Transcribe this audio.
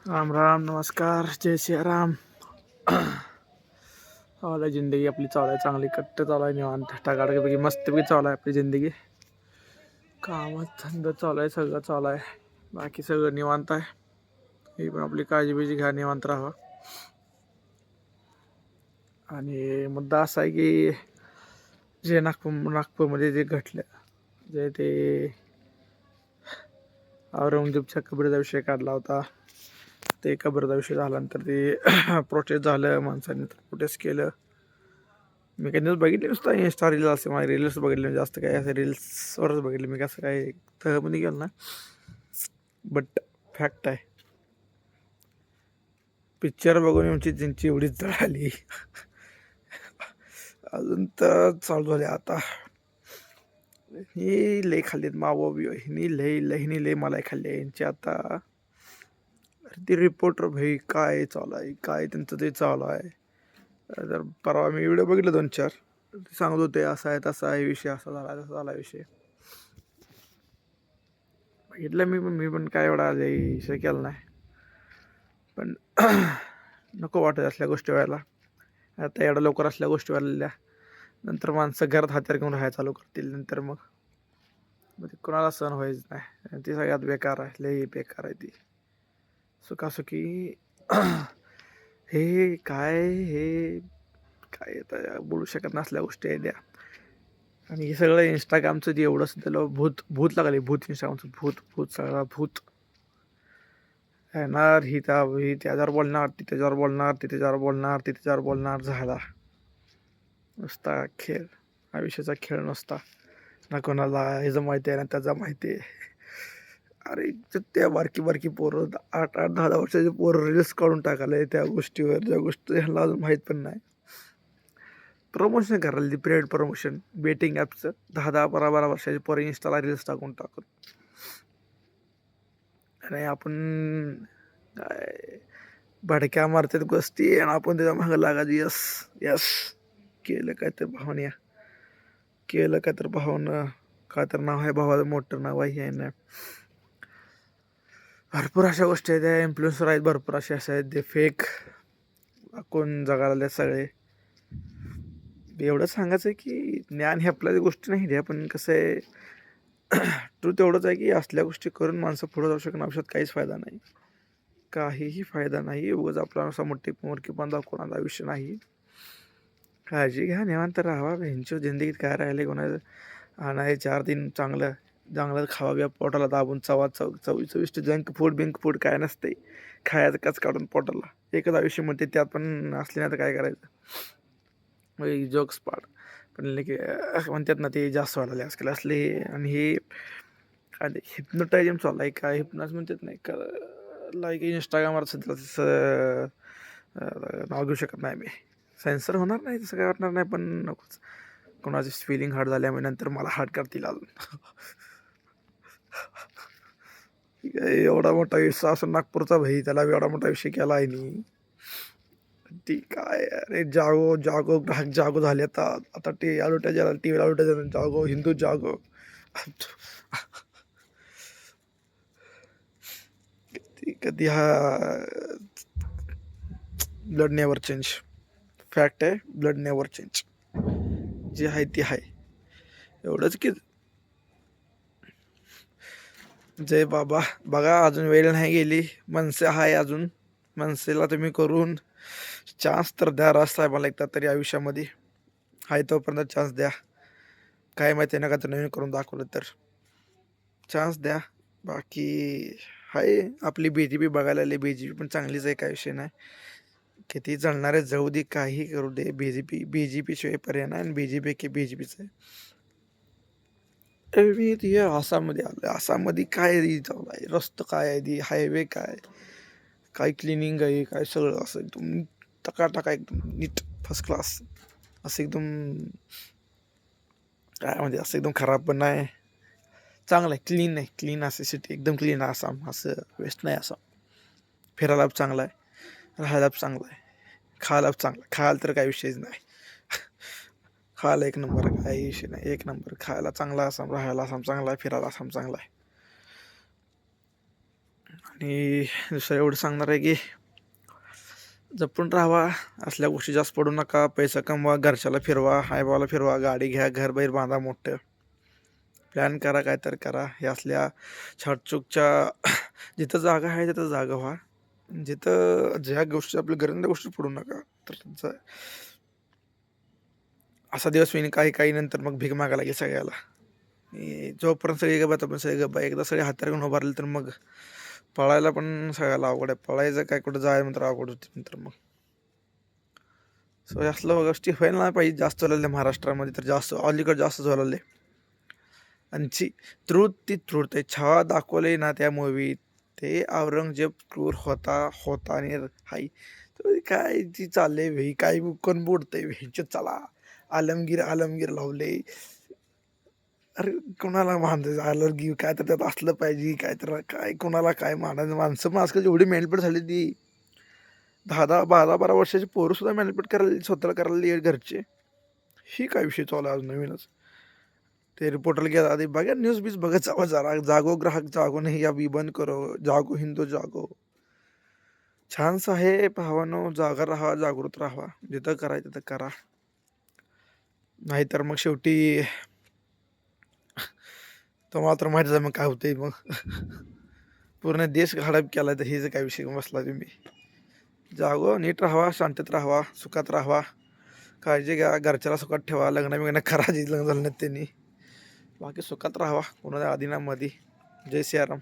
राम राम नमस्कार जय सियाराम. चालू जिंदगी आपली चालू आहे चांगली कट्ट चालू आहे निवांत टाकाटाकीपैकी मस्तपैकी चालू आहे आपली जिंदगी. कामात धंदा चालू आहे सगळं चालू आहे. बाकी सगळं निवांत आहे. ही पण आपली काळजी बिजी घ्या निवांत राहा. आणि मुद्दा असा आहे की जे नागपूरमध्ये जे घडलं जे ते औरंगजेबच्या कबरीचा विषय काढला होता. ते कबरीचा विषय झाल्यानंतर ते प्रोटेस्ट झालं, माणसांनी प्रोटेस्ट केलं. मी काही न्यूज बघितली नुसतं इंस्टा रील्स असे माझे रील्स बघितले जास्त काय असं रील्सवरच बघितले मी कसं काय तहमध्ये गेलं ना. बट फॅक्ट आहे पिक्चर बघून आमची त्यांची एवढीच जळ आली. अजून तर चालू झाले आता. ही लय खाल्लीत मावो हिनी लय मलाई खाल्ली यांची आता. ते रिपोर्टर भाई काय चालू आहे काय त्यांचं ते चालू आहे. तर परवा मी व्हिडिओ बघितलं 2-4 ते सांगत होते असा आहे तसा आहे विषय असा झाला तसा झाला विषय बघितलं मी पण काय एवढा विषय केला नाही. पण नको वाटत असल्या गोष्टी व्हायला. आता एवढं लवकर असल्या गोष्टी व्हायला नंतर माणसं घरात हात्यार घेऊन राहायला चालू करतील नंतर मग ते कोणाला सण व्हायचं नाही. ती सगळ्यात बेकार आहे लई बेकार आहे ती सुखासुखी. हे काय आता बोलू शकत नसल्या गोष्टी आहेत द्या. आणि हे सगळं इंस्टाग्रामचं जे एवढं त्याला भूत लागले भूत इंस्टाग्रामचं भूत सगळं भूत येणार ही त्याच्यावर बोलणार ती त्याच्यावर बोलणार ती त्याच्यावर बोलणार ती त्याच्यावर बोलणार झाला नुसता खेळ. आयुष्याचा खेळ नुसता ना कोणाला ह्याचं माहिती आहे ना त्याचं माहिती आहे. अरे त्या बारकी पोरं 8-10 वर्षाचे पोरं रील्स काढून टाकाले त्या गोष्टीवर ज्या गोष्टी ह्यांना अजून माहीत पण नाही. प्रमोशन करायला ती पेड प्रमोशन बेटिंग ॲपचं 10-12 वर्षाचे पोरं इंस्टाला रील्स टाकून टाकून. आणि आपण काय भडक्या मारतात गोष्टी आणि आपण त्याच्या मागं लागायचं. यस यस केलं काय तर भावना केलं काय तर भावना काय तर नाव आहे भावाचं मोठं नाव आहे ना. भरपूर अशा गोष्टी आहेत त्या इन्फ्लुएन्सर आहेत भरपूर असे आहेत ते फेक कोण जगायला सगळे. एवढं सांगायचं आहे की ज्ञान हे आपल्या गोष्टी नाही द्या पण कसं आहे ट्रूथ एवढंच आहे की असल्या गोष्टी करून माणसं पुढे जाऊ शकणं आयुष्यात काहीच फायदा नाही. काहीही फायदा नाही. उगाच आपला असा मोठेपण दाखवून आयुष्य नाही. काळजी घ्या निवांत राहावा. ह्यांच्या जिंदगीत काय राहिले कोणाचं आणि 4 दिन चांगलं चांगलं खावा बिवा पोटाला दाबून चविष्ट जंक फूड काय नसते. खायचं कच काढून पोटाला एकच आयुष्य म्हणते त्यात पण असले नाही तर काय करायचं. जोक्स पाड पण की म्हणतात ना ते जास्त वाढले आजकाल असले. आणि हे काय हिप्नोटायझम चालू आहे काय हिप्नॉस म्हणतात नाही का लाईक इंस्टाग्रामवर सध्या नाव घेऊ शकत नाही मी. सेन्सर होणार नाही तसं काय वाटणार नाही पण नकोच कोणाची फिलिंग हार्ट झाल्यामुळे नंतर मला हार्ट करतील अजून. एवढा मोठा विषय असून नागपूरचा भाई त्याला एवढा मोठा विषय केला आहे नी. ती काय अरे जागो ग्राहक जागो झाले आता टी आलुट्या टी व्ही जागो हिंदू जागो. कधी हा ब्लड नेवर चेंज फॅक्ट आहे. ब्लड नेवर चेंज जे आहे ते आहे एवढंच की जय बाबा. बघा अजून वेळ नाही गेली. मनसे आहे अजून. मनसेला तुम्ही करून चान्स तर द्या. राजसाहेबाला एकदा तरी आयुष्यामध्ये आहे तोपर्यंत चान्स द्या. काय माहिती ना का तर नवीन करून दाखवलं तर चान्स द्या. बाकी आहे आपली BJP बघायला आली. BJP पण चांगलीच आहे काय विषय नाही. किती जळणारे जाऊ दे काही करू दे BJP शिवाय पर्याय नाही. आणि BJPच आहे. मी ती आसाममध्ये आलो. आसाममध्ये काय चालू आहे रस्ता काय आहे ती हायवे काय क्लिनिंग आहे काय सगळं असं एकदम टकाटका एकदम नीट फर्स्ट क्लास असं एकदम काय म्हणजे असं एकदम खराब पण नाही चांगलं आहे. क्लीन आहे क्लीन असं सिटी एकदम क्लीन आहे आसाम. असं वेस्ट नाही आसाम. फिरायला चांगलं आहे राहायला चांगलं आहे खायला चांगलं खायला तर काही विषयच नाही. खायला एक नंबर काही विषय नाही. एक नंबर खायला चांगला आसाम राहायला आसाम चांगला आहे फिरायला आसाम चांगला आहे. आणि दुसरं एवढं सांगणार आहे की जपून राहावा, असल्या गोष्टी जास्त पडू नका, पैसा कमवा, घरच्याला फिरवा, आईबाला फिरवा, गाडी घ्या, घर बाहेर बांधा मोठं, प्लॅन करा, काय तर करा. हे असल्या छाटचूकच्या जिथं जागा आहे तिथं जागा व्हा, जिथं ज्या गोष्टी आपल्या गरजेच्या गोष्टी पडू नका. तर असा दिवस होईन काही काही नंतर मग भीक मागायला लागेल सगळ्याला. जोपर्यंत सगळे गप्पा तोपर्यंत सगळे गप्पा, एकदा सगळे हातार घेऊन उभारले तर मग पळायला पण सगळ्याला अवघड आहे. पळायचं काय, कुठं जायचं म्हणतं अवघड होते नंतर मग. सो असलं गोष्टी व्हायला नाही पाहिजे. जास्त झालेलं महाराष्ट्रामध्ये तर जास्त, अलीकडे जास्त झालेलं आहे. आणि ती ट्रूथ आहे. छावा दाखवले ना त्या मूवीत, ते औरंगजेब क्रूर होता आणि हाय तर काय ती चालले भाई, काय कोण बोलतंय भाईच, चला आलमगीर लावले. अरे कोणाला मानायचं आलमगीर, काय तर त्यात असलं पाहिजे, काय तर काय कोणाला काय मानायचं. माणसं पण आजकाल एवढी मेलपेट झाली, ती 10-10, 12-12 वर्षाची पोरं सुद्धा मेलपेट करायला स्वतःला करायला घरचे. ही काय विषय चालू आहे आज नवीनच. ते रिपोर्टरला घ्या आधी बघा, न्यूज बीज बघत जावा जरा. जागो ग्राहक जागो नाही, अभी बंद करो, जागो हिंदू जागो. छानसं आहे भावानो, जागा राहा, जागृत राहा, जिथं करायचं तिथं करा. नाहीतर मग शेवटी तुम्हाला तर माहितीच आहे मग काय होतंय मग. पूर्ण देश हडप केला तर हेच काय विषय बसला तुम्ही. जागो, नीट राहावा, शांतत राहावा, सुखात राहावा, काळजी घ्या, घरच्याला सुखात ठेवा, लग्न बिग्न करा जे लग्न झालं नाही त्यांनी. बाकी सुखात राहावा, कोणाच्या आधीना मध्ये. जय सियाराम.